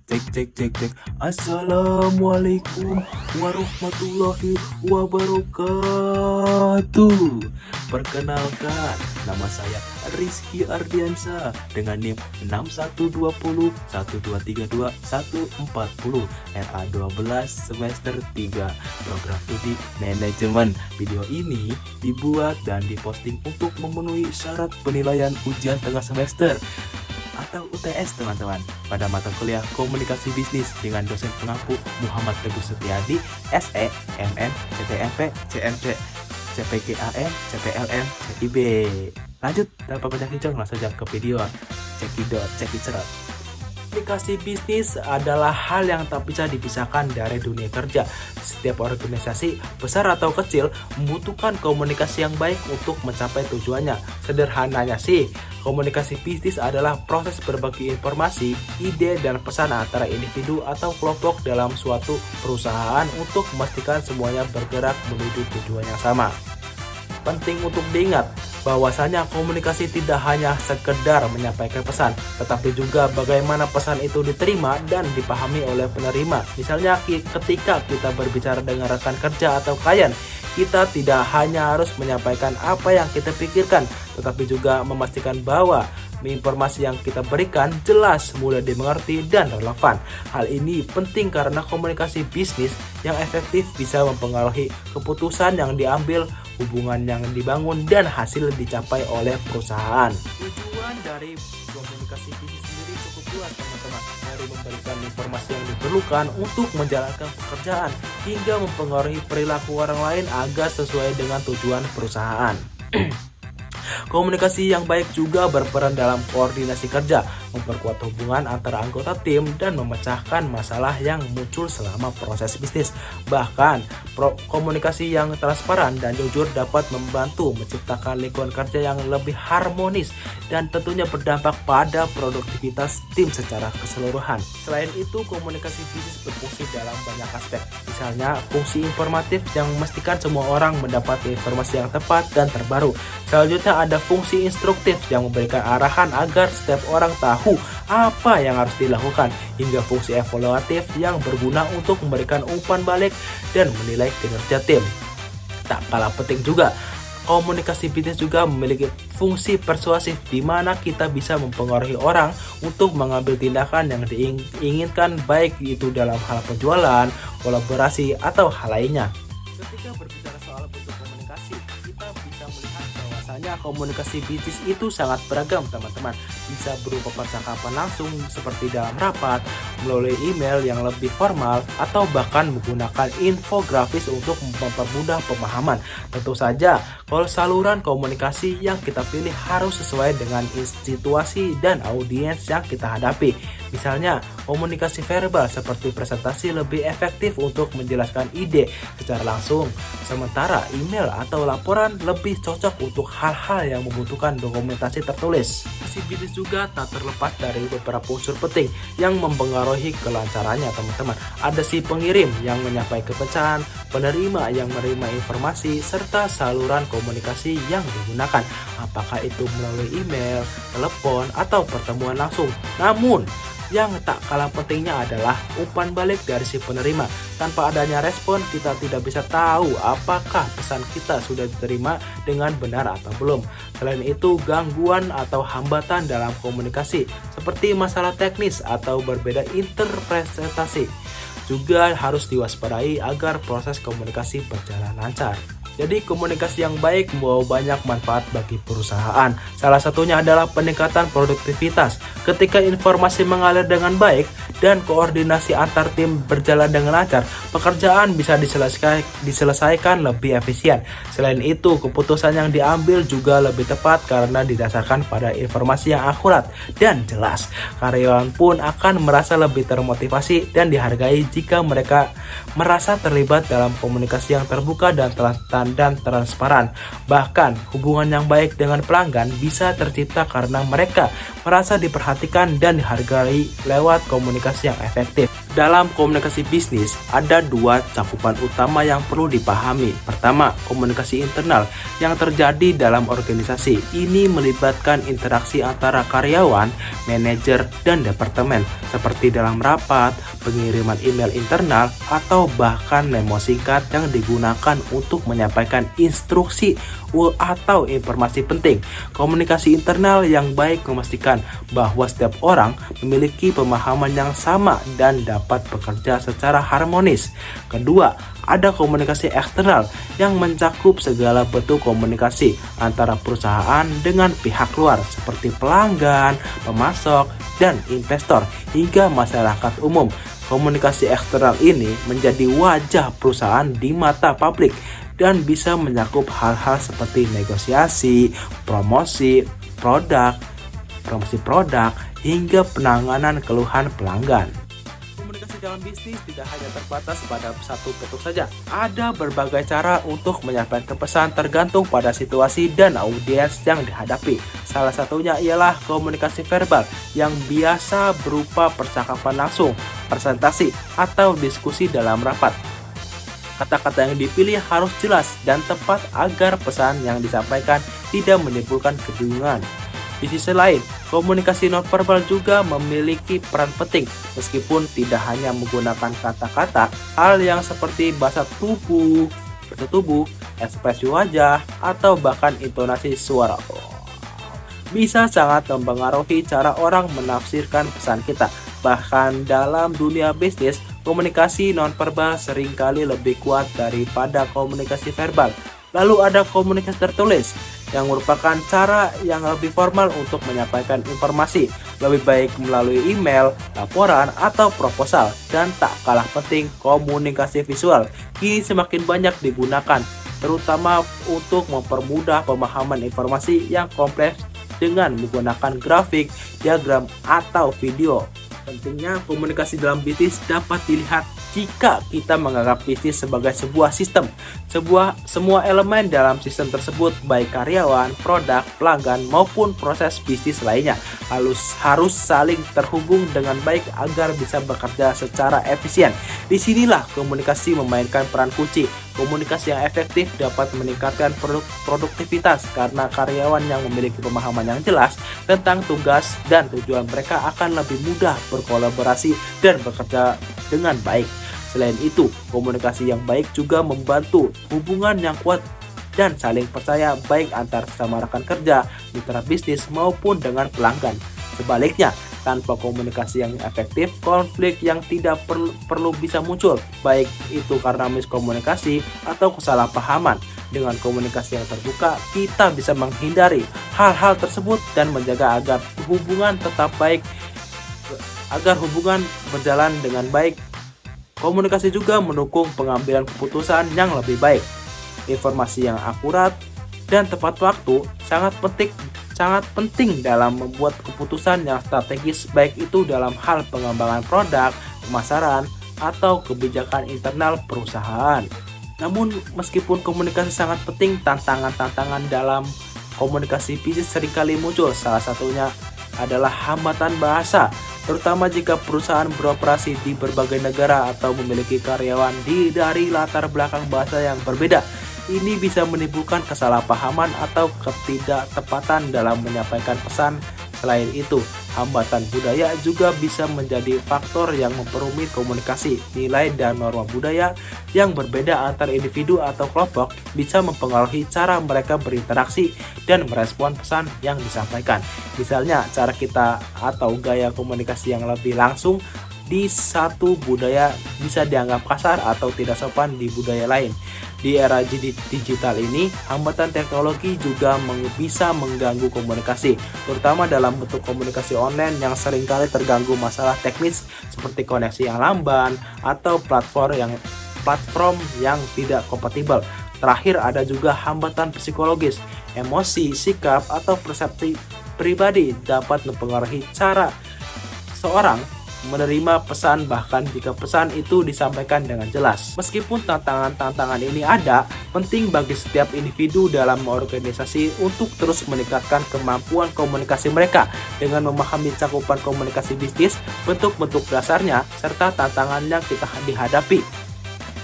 Cek cek cek cek. Assalamualaikum warahmatullahi wabarakatuh. Perkenalkan, nama saya Rizky Ardiansa dengan NIM 6120 1232 140 RA12 semester 3 program studi manajemen. Video ini dibuat dan diposting untuk memenuhi syarat penilaian ujian tengah semester atau UTS teman-teman pada mata kuliah komunikasi bisnis dengan dosen pengampu Muhammad Teguh Setiadi, SE, MN, CTMP, CMC, CPGAM, CPLM, CIB. Lanjut, tanpa banyak bincang langsung saja ke video. Cekidot, cekidot. Komunikasi bisnis adalah hal yang tak bisa dipisahkan dari dunia kerja. Setiap organisasi, besar atau kecil, membutuhkan komunikasi yang baik untuk mencapai tujuannya. Sederhananya sih, komunikasi bisnis adalah proses berbagi informasi, ide, dan pesan antara individu atau kelompok dalam suatu perusahaan untuk memastikan semuanya bergerak menuju tujuan yang sama. Penting untuk diingat bahwasanya komunikasi tidak hanya sekedar menyampaikan pesan, tetapi juga bagaimana pesan itu diterima dan dipahami oleh penerima. Misalnya ketika kita berbicara dengan rekan kerja atau klien, kita tidak hanya harus menyampaikan apa yang kita pikirkan, tetapi juga memastikan bahwa informasi yang kita berikan jelas, mudah dimengerti, dan relevan. Hal ini penting karena komunikasi bisnis yang efektif bisa mempengaruhi keputusan yang diambil, hubungan yang dibangun, dan hasil dicapai oleh perusahaan. Tujuan dari komunikasi bisnis sendiri cukup luas teman-teman, dari memberikan informasi yang diperlukan untuk menjalankan pekerjaan hingga mempengaruhi perilaku orang lain agar sesuai dengan tujuan perusahaan. Komunikasi yang baik juga berperan dalam koordinasi kerja, memperkuat hubungan antara anggota tim, dan memecahkan masalah yang muncul selama proses bisnis. Bahkan, komunikasi yang transparan dan jujur dapat membantu menciptakan lingkungan kerja yang lebih harmonis dan tentunya berdampak pada produktivitas tim secara keseluruhan. Selain itu, komunikasi bisnis berfungsi dalam banyak aspek. Misalnya, fungsi informatif yang memastikan semua orang mendapat informasi yang tepat dan terbaru. Selanjutnya ada fungsi instruktif yang memberikan arahan agar setiap orang tahu apa yang harus dilakukan, hingga fungsi evaluatif yang berguna untuk memberikan umpan balik dan menilai kinerja tim. Tak kalah penting juga, komunikasi bisnis juga memiliki fungsi persuasif di mana kita bisa mempengaruhi orang untuk mengambil tindakan yang diinginkan, baik itu dalam hal penjualan, kolaborasi, atau hal lainnya. Ketika berbicara soal bentuk komunikasi, kita bisa melihat bahwasanya komunikasi bisnis itu sangat beragam teman-teman. Bisa berupa percakapan langsung seperti dalam rapat, melalui email yang lebih formal, atau bahkan menggunakan infografis untuk mempermudah pemahaman. Tentu saja, kalau saluran komunikasi yang kita pilih harus sesuai dengan situasi dan audiens yang kita hadapi. Misalnya, komunikasi verbal seperti presentasi lebih efektif untuk menjelaskan ide secara langsung, sementara email atau laporan lebih cocok untuk hal-hal yang membutuhkan dokumentasi tertulis. Si bisnis juga tak terlepas dari beberapa unsur penting yang mempengaruhi kelancarannya teman-teman. Ada si pengirim yang menyampaikan pesan, penerima yang menerima informasi, serta saluran komunikasi yang digunakan, apakah itu melalui email, telepon, atau pertemuan langsung. Namun, yang tak kalah pentingnya adalah umpan balik dari si penerima. Tanpa adanya respon, kita tidak bisa tahu apakah pesan kita sudah diterima dengan benar atau belum. Selain itu, gangguan atau hambatan dalam komunikasi seperti masalah teknis atau berbeda interpretasi juga harus diwaspadai agar proses komunikasi berjalan lancar. Jadi komunikasi yang baik membawa banyak manfaat bagi perusahaan. Salah satunya adalah peningkatan produktivitas. Ketika informasi mengalir dengan baik dan koordinasi antar tim berjalan dengan lancar, pekerjaan bisa diselesaikan lebih efisien. Selain itu, keputusan yang diambil juga lebih tepat karena didasarkan pada informasi yang akurat dan jelas. Karyawan pun akan merasa lebih termotivasi dan dihargai jika mereka merasa terlibat dalam komunikasi yang terbuka dan transparan. Bahkan, hubungan yang baik dengan pelanggan bisa tercipta karena mereka merasa diperhatikan dan dihargai lewat komunikasi yang efektif. Dalam komunikasi bisnis, ada dua cakupan utama yang perlu dipahami. Pertama, komunikasi internal yang terjadi dalam organisasi. Ini melibatkan interaksi antara karyawan, manajer, dan departemen, seperti dalam rapat, pengiriman email internal, atau bahkan memo singkat yang digunakan untuk menyampaikan instruksi atau informasi penting. Komunikasi internal yang baik memastikan bahwa setiap orang memiliki pemahaman yang sama dan dapat bekerja secara harmonis. Kedua, ada komunikasi eksternal yang mencakup segala bentuk komunikasi antara perusahaan dengan pihak luar seperti pelanggan, pemasok, dan investor hingga masyarakat umum. Komunikasi eksternal ini menjadi wajah perusahaan di mata publik dan bisa mencakup hal-hal seperti negosiasi, promosi produk, hingga penanganan keluhan pelanggan. Komunikasi dalam bisnis tidak hanya terbatas pada satu bentuk saja. Ada berbagai cara untuk menyampaikan pesan tergantung pada situasi dan audiens yang dihadapi. Salah satunya ialah komunikasi verbal yang biasa berupa percakapan langsung, presentasi, atau diskusi dalam rapat. Kata-kata yang dipilih harus jelas dan tepat agar pesan yang disampaikan tidak menimbulkan kebingungan. Di sisi lain, komunikasi nonverbal juga memiliki peran penting meskipun tidak hanya menggunakan kata-kata. Hal yang seperti bahasa tubuh, ekspresi wajah, atau bahkan intonasi suara bisa sangat mempengaruhi cara orang menafsirkan pesan kita. Bahkan dalam dunia bisnis, komunikasi nonverbal seringkali lebih kuat daripada komunikasi verbal. Lalu ada komunikasi tertulis yang merupakan cara yang lebih formal untuk menyampaikan informasi, lebih baik melalui email, laporan, atau proposal. Dan tak kalah penting, komunikasi visual kini semakin banyak digunakan, terutama untuk mempermudah pemahaman informasi yang kompleks dengan menggunakan grafik, diagram, atau video. Pentingnya komunikasi dalam bisnis dapat dilihat jika kita menganggap bisnis sebagai sebuah sistem. Semua elemen dalam sistem tersebut, baik karyawan, produk, pelanggan, maupun proses bisnis lainnya, harus saling terhubung dengan baik agar bisa bekerja secara efisien. Disinilah komunikasi memainkan peran kunci. Komunikasi yang efektif dapat meningkatkan produktivitas karena karyawan yang memiliki pemahaman yang jelas tentang tugas dan tujuan mereka akan lebih mudah berkolaborasi dan bekerja dengan baik. Selain itu, komunikasi yang baik juga membantu hubungan yang kuat dan saling percaya baik antar sesama rekan kerja, mitra bisnis maupun dengan pelanggan. Sebaliknya, tanpa komunikasi yang efektif, konflik yang tidak perlu bisa muncul, baik itu karena miskomunikasi atau kesalahpahaman. Dengan komunikasi yang terbuka, kita bisa menghindari hal-hal tersebut dan menjaga agar hubungan tetap baik, agar hubungan berjalan dengan baik. Komunikasi juga mendukung pengambilan keputusan yang lebih baik. Informasi yang akurat dan tepat waktu sangat penting dalam membuat keputusan yang strategis, baik itu dalam hal pengembangan produk, pemasaran, atau kebijakan internal perusahaan. Namun, meskipun komunikasi sangat penting, tantangan-tantangan dalam komunikasi bisnis seringkali muncul. Salah satunya adalah hambatan bahasa, terutama jika perusahaan beroperasi di berbagai negara atau memiliki karyawan dari latar belakang bahasa yang berbeda. Ini bisa menimbulkan kesalahpahaman atau ketidaktepatan dalam menyampaikan pesan. Selain itu, hambatan budaya juga bisa menjadi faktor yang memperumit komunikasi. Nilai dan norma budaya yang berbeda antar individu atau kelompok bisa mempengaruhi cara mereka berinteraksi dan merespon pesan yang disampaikan. Misalnya, cara kita atau gaya komunikasi yang lebih langsung di satu budaya bisa dianggap kasar atau tidak sopan di budaya lain. Di era digital ini, hambatan teknologi juga bisa mengganggu komunikasi, terutama dalam bentuk komunikasi online yang seringkali terganggu masalah teknis seperti koneksi yang lamban atau platform yang tidak kompatibel. Terakhir, ada juga hambatan psikologis. Emosi, sikap, atau persepsi pribadi dapat mempengaruhi cara seorang menerima pesan bahkan jika pesan itu disampaikan dengan jelas. Meskipun tantangan-tantangan ini ada, penting bagi setiap individu dalam organisasi untuk terus meningkatkan kemampuan komunikasi mereka dengan memahami cakupan komunikasi bisnis, bentuk-bentuk dasarnya, serta tantangan yang kita dihadapi.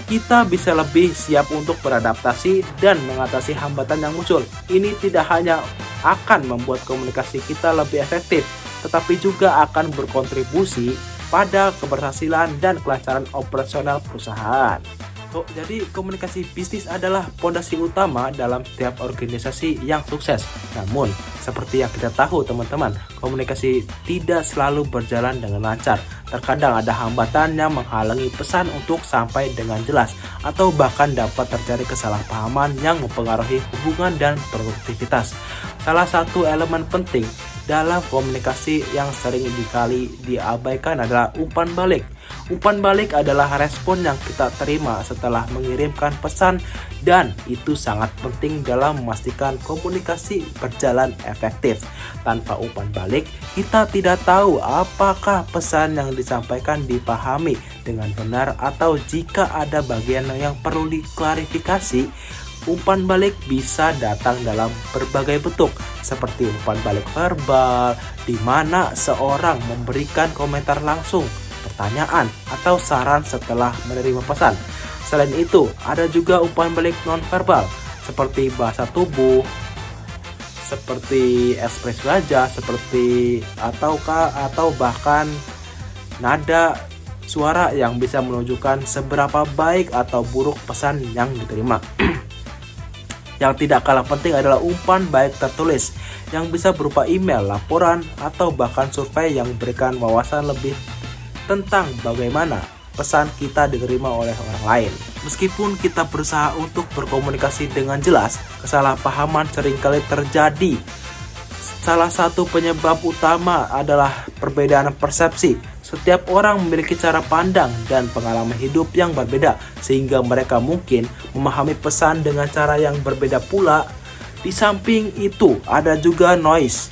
Kita bisa lebih siap untuk beradaptasi dan mengatasi hambatan yang muncul. Ini tidak hanya akan membuat komunikasi kita lebih efektif, tetapi juga akan berkontribusi pada keberhasilan dan kelancaran operasional perusahaan. Jadi komunikasi bisnis adalah pondasi utama dalam setiap organisasi yang sukses. Namun, seperti yang kita tahu teman-teman, komunikasi tidak selalu berjalan dengan lancar. Terkadang ada hambatan yang menghalangi pesan untuk sampai dengan jelas, atau bahkan dapat terjadi kesalahpahaman yang mempengaruhi hubungan dan produktivitas. Salah satu elemen penting dalam komunikasi yang sering diabaikan adalah umpan balik. Umpan balik adalah respon yang kita terima setelah mengirimkan pesan, dan itu sangat penting dalam memastikan komunikasi berjalan efektif. Tanpa umpan balik, kita tidak tahu apakah pesan yang disampaikan dipahami dengan benar atau jika ada bagian yang perlu diklarifikasi. Umpan balik bisa datang dalam berbagai bentuk, seperti umpan balik verbal, di mana seorang memberikan komentar langsung, pertanyaan, atau saran setelah menerima pesan. Selain itu, ada juga umpan balik non-verbal, seperti bahasa tubuh, seperti ekspresi wajah, atau bahkan nada suara yang bisa menunjukkan seberapa baik atau buruk pesan yang diterima. Yang tidak kalah penting adalah umpan balik tertulis yang bisa berupa email, laporan, atau bahkan survei yang memberikan wawasan lebih tentang bagaimana pesan kita diterima oleh orang lain. Meskipun kita berusaha untuk berkomunikasi dengan jelas, kesalahpahaman seringkali terjadi. Salah satu penyebab utama adalah perbedaan persepsi. Setiap orang memiliki cara pandang dan pengalaman hidup yang berbeda, sehingga mereka mungkin memahami pesan dengan cara yang berbeda pula. Di samping itu, ada juga noise,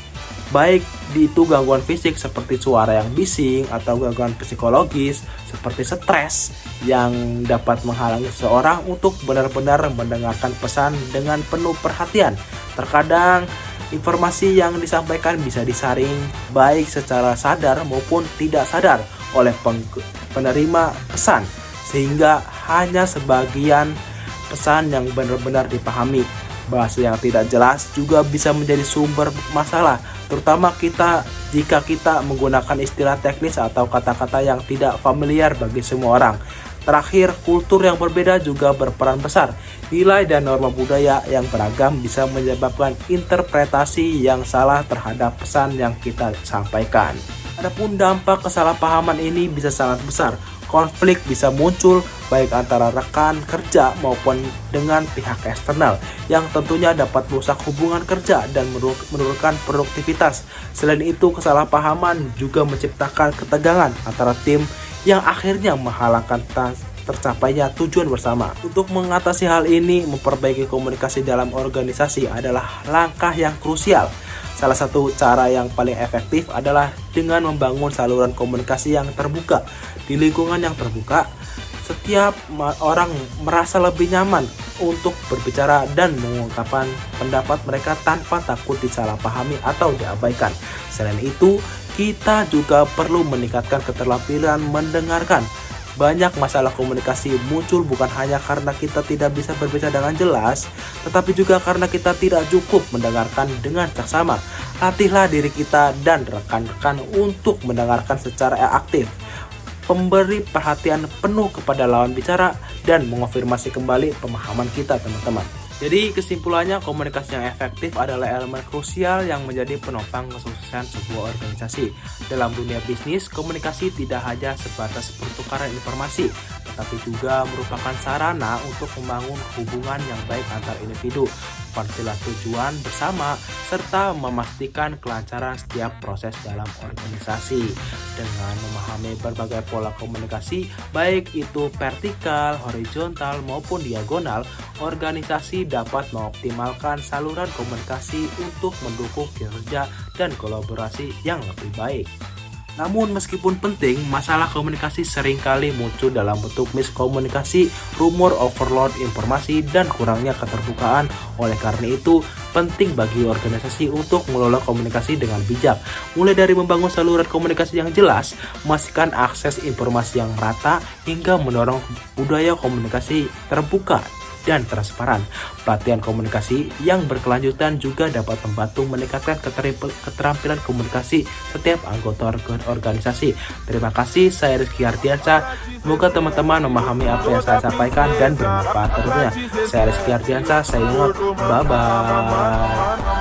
baik itu gangguan fisik seperti suara yang bising, atau gangguan psikologis seperti stres yang dapat menghalangi seseorang untuk benar-benar mendengarkan pesan dengan penuh perhatian. Terkadang informasi yang disampaikan bisa disaring baik secara sadar maupun tidak sadar oleh penerima pesan, sehingga hanya sebagian pesan yang benar-benar dipahami. Bahasa yang tidak jelas juga bisa menjadi sumber masalah, terutama jika kita menggunakan istilah teknis atau kata-kata yang tidak familiar bagi semua orang. Terakhir, kultur yang berbeda juga berperan besar. Nilai dan norma budaya yang beragam bisa menyebabkan interpretasi yang salah terhadap pesan yang kita sampaikan. Adapun dampak kesalahpahaman ini bisa sangat besar. Konflik bisa muncul baik antara rekan kerja maupun dengan pihak eksternal, yang tentunya dapat merusak hubungan kerja dan menurunkan produktivitas. Selain itu, kesalahpahaman juga menciptakan ketegangan antara tim yang akhirnya menghalangkan tercapainya tujuan bersama. Untuk mengatasi hal ini, memperbaiki komunikasi dalam organisasi adalah langkah yang krusial. Salah satu cara yang paling efektif adalah dengan membangun saluran komunikasi yang terbuka. Di lingkungan yang terbuka, setiap orang merasa lebih nyaman untuk berbicara dan mengungkapkan pendapat mereka tanpa takut disalahpahami atau diabaikan. Selain itu, kita juga perlu meningkatkan keterampilan mendengarkan. Banyak masalah komunikasi muncul bukan hanya karena kita tidak bisa berbicara dengan jelas, tetapi juga karena kita tidak cukup mendengarkan dengan seksama. Latihlah diri kita dan rekan-rekan untuk mendengarkan secara aktif, memberi perhatian penuh kepada lawan bicara, dan mengonfirmasi kembali pemahaman kita, teman-teman. Jadi kesimpulannya, komunikasi yang efektif adalah elemen krusial yang menjadi penopang kesuksesan sebuah organisasi. Dalam dunia bisnis, komunikasi tidak hanya sebatas pertukaran informasi, tetapi juga merupakan sarana untuk membangun hubungan yang baik antar individu, memperjelas tujuan bersama, serta memastikan kelancaran setiap proses dalam organisasi. Dengan memahami berbagai pola komunikasi, baik itu vertikal, horizontal, maupun diagonal, organisasi dapat mengoptimalkan saluran komunikasi untuk mendukung kinerja dan kolaborasi yang lebih baik. Namun meskipun penting, masalah komunikasi seringkali muncul dalam bentuk miskomunikasi, rumor overload informasi, dan kurangnya keterbukaan. Oleh karena itu, penting bagi organisasi untuk mengelola komunikasi dengan bijak. Mulai dari membangun saluran komunikasi yang jelas, memastikan akses informasi yang merata, hingga mendorong budaya komunikasi terbuka dan transparan. Pelatihan komunikasi yang berkelanjutan juga dapat membantu meningkatkan keterampilan komunikasi setiap anggota organisasi. Terima kasih, saya Rizky Ardiansyah. Semoga teman-teman memahami apa yang saya sampaikan dan bermanfaat tentunya. Saya Rizky Ardiansyah, saya ingat, bye-bye.